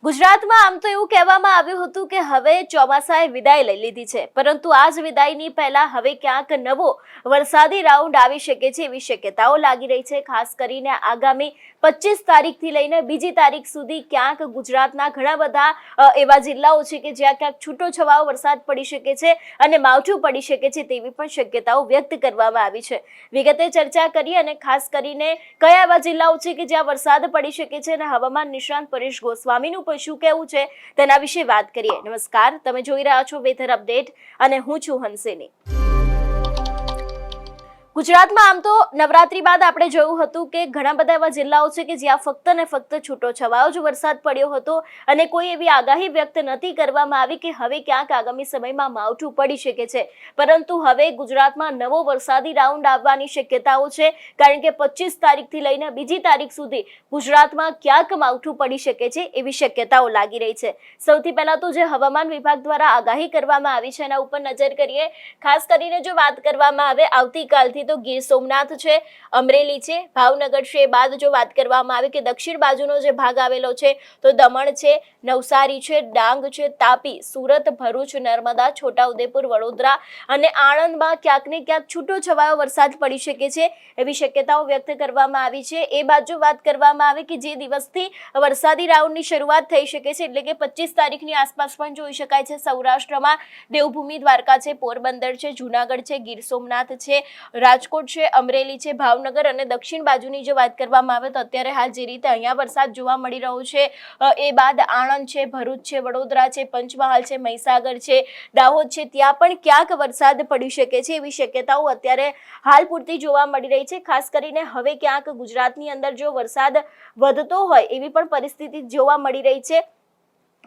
ગુજરાતમાં આમ તો એવું કહેવામાં આવ્યું હતું કે હવે ચોમાસાએ વિદાય લઈ લીધી છે, પરંતુ આ જ વિદાયની પહેલા હવે ક્યાંક નવો વરસાદી રાઉન્ડ આવી શકે છે એવી શક્યતાઓ લાગી રહી છે। ખાસ કરીને આગામી 25 તારીખથી લઈને બીજી તારીખ સુધી ક્યાંક ગુજરાતના ઘણા બધા એવા જિલ્લાઓ છે કે જ્યાં ક્યાંક છૂટોછવાયો વરસાદ પડી શકે છે અને માવઠું પડી શકે છે તેવી પણ શક્યતાઓ વ્યક્ત કરવામાં આવી છે। વિગતે ચર્ચા કરી અને ખાસ કરીને કયા એવા જિલ્લાઓ છે કે જ્યાં વરસાદ પડી શકે છે અને હવામાન નિષ્ણાંત પરેશ ગોસ્વામીનું શું કહેવું છે તેના વિશે વાત કરીએ। નમસ્કાર, તમે જોઈ રહ્યા છો વેધર અપડેટ અને હું છું હંસિની। ગુજરાતમાં આમ તો નવરાત્રી બાદ આપણે જોયું હતું કે ઘણા બધા એવા જિલ્લાઓ છે કે જ્યાં ફક્ત ને ફક્ત છૂટોછવાયો જ વરસાદ પડ્યો હતો અને કોઈ એવી આગાહી વ્યક્ત નથી કરવામાં આવી કે હવે ક્યાંક આગામી સમયમાં માવઠું પડી શકે છે, પરંતુ હવે ગુજરાતમાં નવો વરસાદી રાઉન્ડ આવવાની શક્યતાઓ છે, કારણ કે 25 તારીખથી લઈને બીજી તારીખ સુધી ગુજરાતમાં ક્યાંક માવઠું પડી શકે છે એવી શક્યતાઓ લાગી રહી છે। સૌથી પહેલા તો જે હવામાન વિભાગ દ્વારા આગાહી કરવામાં આવી છે એના ઉપર નજર કરીએ। ખાસ કરીને જો વાત કરવામાં આવે આવતીકાલથી તો ગીર સોમનાથ છે, અમરેલી છે, ભાવનગર છે, બાદ જો વાત કરવામાં આવે કે દક્ષિણ બાજુનો જે ભાગ આવેલો છે તો દમણ છે, નવસારી છે, ડાંગ છે, તાપી, સુરત, ભરૂચ, નર્મદા, છોટાઉદેપુર, વડોદરા અને આણંદમાં ક્યાંક ને ક્યાંક છૂટોછવાયો વરસાદ પડી શકે છે એવી શક્યતાઓ વ્યક્ત કરવામાં આવી છે। એ બાજુ વાત કરવામાં આવે કે જે દિવસથી વરસાદી રાઉન્ડની શરૂઆત થઈ શકે છે એટલે કે 25 તારીખની આસપાસ પણ જોઈ શકાય છે સૌરાષ્ટ્રમાં દેવભૂમિ દ્વારકા છે, પોરબંદર છે, જૂનાગઢ છે, ગીર સોમનાથ છે, રાજકોટ છે, અમરેલી છે, ભાવનગર અને દક્ષિણ બાજુની જો વાત કરવામાં આવે તો અત્યારે હાલ જે રીતે અહીંયા વરસાદ જોવા મળી રહ્યો છે એ બાદ આણંદ છે, ભરૂચ છે, વડોદરા છે, પંચમહાલ છે, મહીસાગર છે, દાહોદ છે, ત્યાં પણ ક્યાંક વરસાદ પડી શકે છે એવી શક્યતાઓ અત્યારે હાલ પૂરતી જોવા મળી રહી છે। ખાસ કરીને હવે ક્યાંક ગુજરાતની અંદર જો વરસાદ વધતો હોય એવી પણ પરિસ્થિતિ જોવા મળી રહી છે,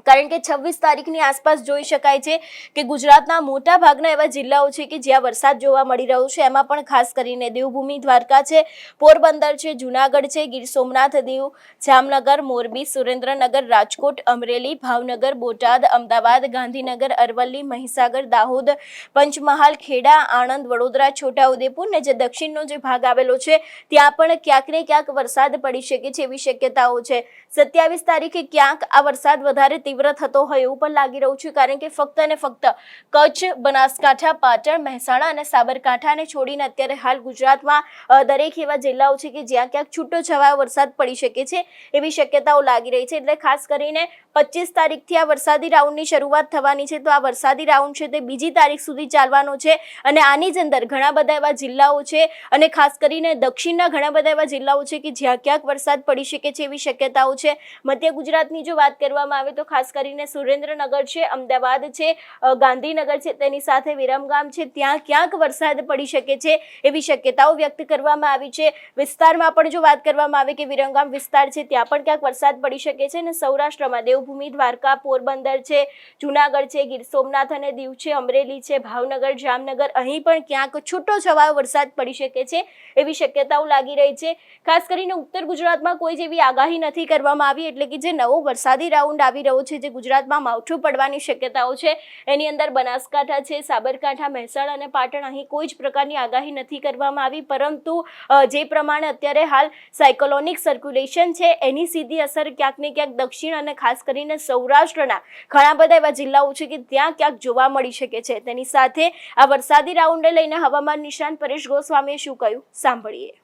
કારણ કે 26 તારીખની આસપાસ જોઈ શકાય છે કે ગુજરાતના મોટા ભાગના એવા જિલ્લાઓ છે કે જ્યાં વરસાદ જોવા મળી રહ્યો છે। એમાં પણ ખાસ કરીને દેવભૂમિ દ્વારકા છે, પોરબંદર છે, જૂનાગઢ છે, ગીર સોમનાથ, દીવ, જામનગર, મોરબી, સુરેન્દ્રનગર, રાજકોટ, અમરેલી, ભાવનગર, બોટાદ, અમદાવાદ, ગાંધીનગર, અરવલ્લી, મહીસાગર, દાહોદ, પંચમહાલ, ખેડા, આણંદ, વડોદરા, છોટાઉદેપુર ને જે દક્ષિણનો જે ભાગ આવેલો છે ત્યાં પણ ક્યાંક ને ક્યાંક વરસાદ પડી શકે છે એવી શક્યતાઓ છે। 27 તારીખે ક્યાંક આ વરસાદ વધારે તીવ્ર થતો હોય એવું પણ લાગી રહ્યું છે, કારણ કે ફક્ત ને ફક્ત કચ્છ, બનાસકાંઠા, પાટણ, મહેસાણા અને સાબરકાંઠાને છોડીને અત્યારે હાલ ગુજરાતમાં દરેક એવા જિલ્લાઓ છે કે જ્યાં ક્યાંક છૂટોછવાયો વરસાદ પડી શકે છે એવી શક્યતાઓ લાગી રહી છે। એટલે ખાસ કરીને 25 તારીખથી આ વરસાદી રાઉન્ડની શરૂઆત થવાની છે, તો આ વરસાદી રાઉન્ડ છે તે બીજી તારીખ સુધી ચાલવાનો છે અને આની જ અંદર ઘણા બધા એવા જિલ્લાઓ છે અને ખાસ કરીને દક્ષિણના ઘણા બધા એવા જિલ્લાઓ છે કે જ્યાં ક્યાંક વરસાદ પડી શકે છે એવી શક્યતાઓ છે। મધ્ય ગુજરાતની જો વાત કરવામાં આવે તો ખાસ કરીને સુરેન્દ્રનગર છે, અમદાવાદ છે, ગાંધીનગર છે, તેની સાથે વિરમગામ છે, ત્યાં ક્યાંક વરસાદ પડી શકે છે એવી શક્યતાઓ વ્યક્ત કરવામાં આવી છે। વિસ્તારમાં પણ જો વાત કરવામાં આવે કે વિરમગામ વિસ્તાર છે ત્યાં પણ ક્યાંક વરસાદ પડી શકે છે અને સૌરાષ્ટ્રમાં દેવભૂમિ દ્વારકા, પોરબંદર છે, જૂનાગઢ છે, ગીર સોમનાથ અને દીવ છે, અમરેલી છે, ભાવનગર, જામનગર, અહીં પણ ક્યાંક છૂટોછવાયો વરસાદ પડી શકે છે એવી શક્યતાઓ લાગી રહી છે। ખાસ કરીને ઉત્તર ગુજરાતમાં કોઈ જેવી આગાહી નથી કરવામાં આવી, એટલે કે જે નવો વરસાદી રાઉન્ડ આવી રહ્યો છે જે ગુજરાતમાં માવઠું પડવાની શક્યતાઓ છે એની અંદર બનાસકાંઠા છે, સાબરકાંઠા, મહેસાણા અને પાટણ, અહીં કોઈ જ પ્રકારની આગાહી નથી કરવામાં આવી, પરંતુ જે પ્રમાણે અત્યારે હાલ સાયક્લોનિક સર્ક્યુલેશન છે એની સીધી અસર ક્યાંક ને ક્યાંક દક્ષિણ અને ખાસ કરીને સૌરાષ્ટ્રના ઘણા બધા એવા જિલ્લાઓ છે કે ત્યાં ક્યાંક જોવા મળી શકે છે। તેની સાથે આ વરસાદી રાઉન્ડને લઈને હવામાન નિષ્ણાંત પરેશ ગોસ્વામીએ શું કહ્યું સાંભળીએ।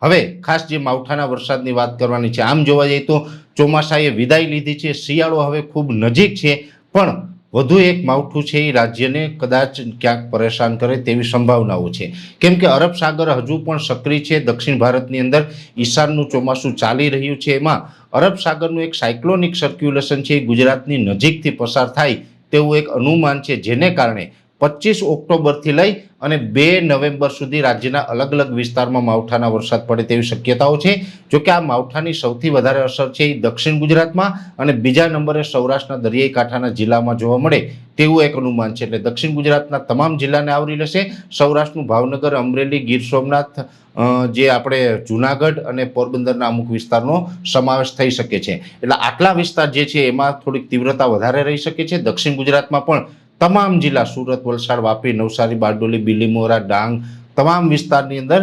હવે ખાસ જે માવઠાના વરસાદની વાત કરવાની છે, આમ જોવા જઈએ તો ચોમાસાએ વિદાય લીધી છે, શિયાળો હવે ખૂબ નજીક છે, પણ વધુ એક માવઠું છે એ રાજ્યને કદાચ ક્યાંક પરેશાન કરે તેવી સંભાવનાઓ છે, કેમ કે અરબ સાગર હજુ પણ સક્રિય છે। દક્ષિણ ભારતની અંદર ઈશાનનું ચોમાસું ચાલી રહ્યું છે, એમાં અરબ સાગરનું એક સાયક્લોનિક સર્ક્યુલેશન છે એ ગુજરાતની નજીકથી પસાર થાય તેવું એક અનુમાન છે, જેને કારણે 25 ઓક્ટોબરથી લઈ અને 2 નવેમ્બર સુધી રાજ્યના અલગ અલગ વિસ્તારમાં માવઠાના વરસાદ પડે તેવી શક્યતાઓ છે। જોકે આ માવઠાની સૌથી વધારે અસર છે એ દક્ષિણ ગુજરાતમાં અને બીજા નંબરે સૌરાષ્ટ્રના દરિયાઈ કાંઠાના જિલ્લામાં જોવા મળે તેવું એક અનુમાન છે। એટલે દક્ષિણ ગુજરાતના તમામ જિલ્લાને આવરી લેશે। સૌરાષ્ટ્રનું ભાવનગર, અમરેલી, ગીર સોમનાથ, જે આપણે જૂનાગઢ અને પોરબંદરના અમુક વિસ્તારનો સમાવેશ થઈ શકે છે। એટલે આટલા વિસ્તાર જે છે એમાં થોડીક તીવ્રતા વધારે રહી શકે છે। દક્ષિણ ગુજરાતમાં પણ તમામ જિલ્લા સુરત, વલસાડ, વાપી, નવસારી, બારડોલી, બીલીમોરા, ડાંગ, તમામ વિસ્તારની અંદર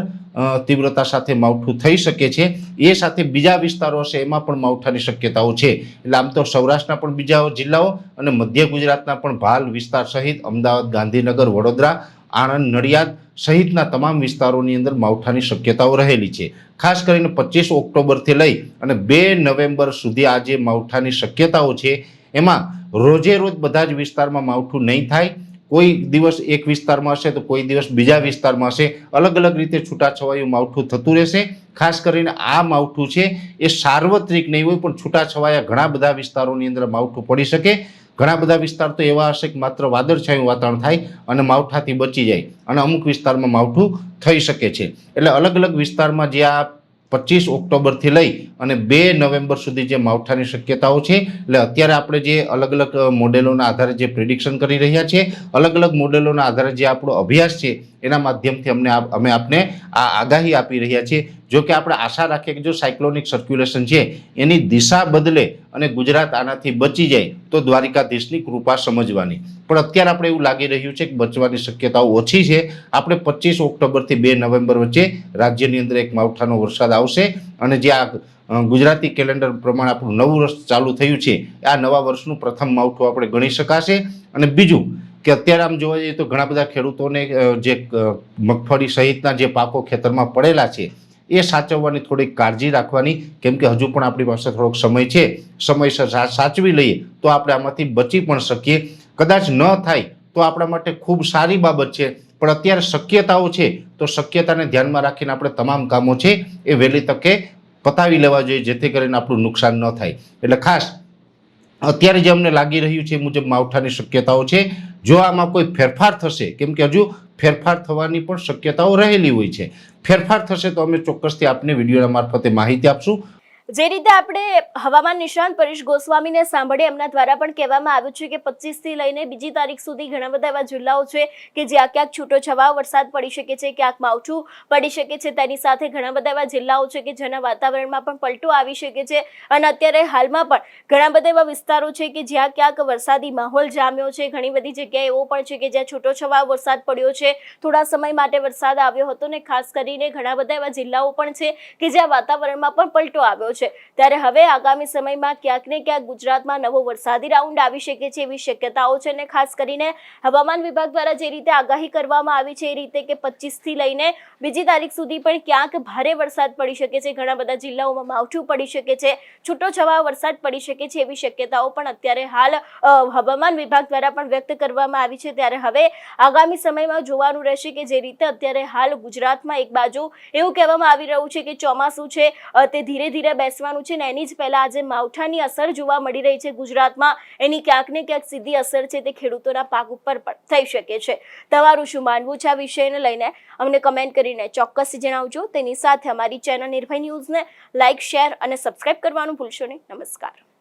તીવ્રતા સાથે માવઠું થઈ શકે છે. એ સાથે બીજા વિસ્તારો હશે એમાં પણ માવઠાની શક્યતાઓ છે. એટલે આમ તો સૌરાષ્ટ્રના પણ બીજા જિલ્લાઓ અને મધ્ય ગુજરાતના પણ ભાલ વિસ્તાર સહિત અમદાવાદ, ગાંધીનગર, વડોદરા, આણંદ, નડિયાદ સહિતના તમામ વિસ્તારોની અંદર માવઠાની શક્યતાઓ રહેલી છે. ખાસ કરીને 25 ઓક્ટોબરથી લઈ અને 2 નવેમ્બર સુધી આ જે માવઠાની શક્યતાઓ છે એમાં રોજે રોજ બધા જ વિસ્તારમાં માવઠું નહીં થાય. કોઈ દિવસ એક વિસ્તારમાં હશે તો કોઈ દિવસ બીજા વિસ્તારમાં હશે. અલગ અલગ રીતે છૂટાછવાયું માવઠું થતું રહેશે. ખાસ કરીને આ માવઠું છે એ સાર્વત્રિક નહીં હોય પણ છૂટાછવાયા ઘણા બધા વિસ્તારોની અંદર માવઠું પડી શકે. ઘણા બધા વિસ્તાર તો એવા હશે કે માત્ર વાદળછાયું વાતાવરણ થાય અને માવઠાથી બચી જાય અને અમુક વિસ્તારમાં માવઠું થઈ શકે છે. એટલે અલગ અલગ વિસ્તારમાં જે આ 25 ઓક્ટોબરથી લઈ અને 2 નવેમ્બર સુધી જે માવઠાની શક્યતાઓ છે એટલે અત્યારે આપણે જે અલગ અલગ મોડેલોના આધારે જે પ્રિડિક્શન કરી રહ્યા છીએ, અલગ અલગ મોડેલોના આધારે જે આપણો અભ્યાસ છે એના માધ્યમથી અમે આપને આ આગાહી આપી રહ્યા છીએ. જો કે આપણે આશા રાખીએ કે જો સાયક્લોનિક સર્ક્યુલેશન છે એની દિશા બદલે અને ગુજરાત આનાથી બચી જાય તો દ્વારિકાધીશની કૃપા સમજવાની. પણ અત્યારે આપણે એવું લાગી રહ્યું છે કે બચવાની શક્યતાઓ ઓછી છે. આપણે 25 ઓક્ટોબરથી 2 નવેમ્બર વચ્ચે રાજ્યની અંદર એક માવઠાનો વરસાદ આવશે અને જે આ ગુજરાતી કેલેન્ડર પ્રમાણે આપણું નવું વર્ષ ચાલુ થયું છે આ નવા વર્ષનું પ્રથમ માવઠું આપણે ગણી શકાશે. અને બીજું કે અત્યારે આમ જોવા જઈએ તો ઘણા બધા ખેડૂતોને જે મગફળી સહિતના જે પાકો ખેતરમાં પડેલા છે એ સાચવવાની થોડીક કાળજી રાખવાની, કેમ કે હજુ પણ આપણી પાસે થોડોક સમય છે. સમયસર સાચવી લઈએ તો આપણે આમાંથી બચી પણ શકીએ. કદાચ ન થાય તો આપણા માટે ખૂબ સારી બાબત છે, પણ અત્યારે શક્યતાઓ છે તો શક્યતાને ધ્યાનમાં રાખીને આપણે તમામ કામો છે એ વહેલી તકે પતાવી લેવા જોઈએ જેથી કરીને આપણું નુકસાન ન થાય. એટલે ખાસ અત્યારે જે અમને લાગી રહ્યું છે એ મુજબ માવઠાની શક્યતાઓ છે. જો આમાં કોઈ ફેરફાર થશે, કેમ કે હજુ ફેરફાર થવાની પણ શક્યતાઓ રહેલી હોય છે, ફેરફાર થશે તો અમે ચોક્કસથી આપને વિડીયોના મારફતે માહિતી આપશું. જે રીતે આપણે હવામાન નિષ્ણાંત પરેશ ગોસ્વામીને સાંભળીએ એમના દ્વારા પણ કહેવામાં આવ્યું છે કે 25 થી લઈને બીજી તારીખ સુધી ઘણા બધા એવા જિલ્લાઓ છે કે જ્યાં ક્યાંક છૂટો છવાયો વરસાદ પડી શકે છે, ક્યાંક માવઠું પડી શકે છે. તેની સાથે ઘણા બધા એવા જિલ્લાઓ છે કે જેના વાતાવરણમાં પણ પલટો આવી શકે છે અને અત્યારે હાલમાં પણ ઘણા બધા એવા વિસ્તારો છે કે જ્યાં ક્યાંક વરસાદી માહોલ જામ્યો છે. ઘણી બધી જગ્યાએ એવો પણ છે કે જ્યાં છૂટો છવાયો વરસાદ પડ્યો છે, થોડા સમય માટે વરસાદ આવ્યો હતો ને ખાસ કરીને ઘણા બધા એવા જિલ્લાઓ પણ છે કે જ્યાં વાતાવરણમાં પણ પલટો આવ્યો છે. ત્યારે હવે આગામી સમયમાં ક્યાંક ને ક્યાંક ગુજરાતમાં નવો વરસાદી રાઉન્ડ આવી શકે છે એવી શક્યતાઓ છે. અને ખાસ કરીને હવામાન વિભાગ દ્વારા જે રીતે આગાહી કરવામાં આવી છે એ રીતે કે 25 થી લઈને બીજી તારીખ સુધી પણ ક્યાંક ભારે વરસાદ પડી શકે છે, ઘણા બધા જિલ્લાઓમાં માવઠું પડી શકે છે, છૂટો છવાયો વરસાદ પડી શકે છે એવી શક્યતાઓ પણ અત્યારે હાલ હવામાન વિભાગ દ્વારા પણ વ્યક્ત કરવામાં આવી છે. ત્યારે હવે આગામી સમયમાં જોવાનું રહેશે કે જે રીતે અત્યારે હાલ ગુજરાતમાં એક બાજુ એવું કહેવામાં આવી રહ્યું છે કે ચોમાસું છે તે ધીરે ધીરે બેસવાનું છે ને એની જ પહેલા આજે માવઠાની અસર જોવા મળી રહી છે ગુજરાતમાં, એની ક્યાંક ને ક્યાંક સીધી અસર છે તે ખેડૂતોના પાક ઉપર પણ થઈ શકે છે. તમારું શું માનવું છે આ વિષયને લઈને અમને કમેન્ટ કરીને ચોક્કસ જણાવજો. તેની સાથે અમારી ચેનલ નિર્ભય ન્યૂઝને લાઇક, શેર અને સબસ્ક્રાઇબ કરવાનું ભૂલશો નહીં. નમસ્કાર.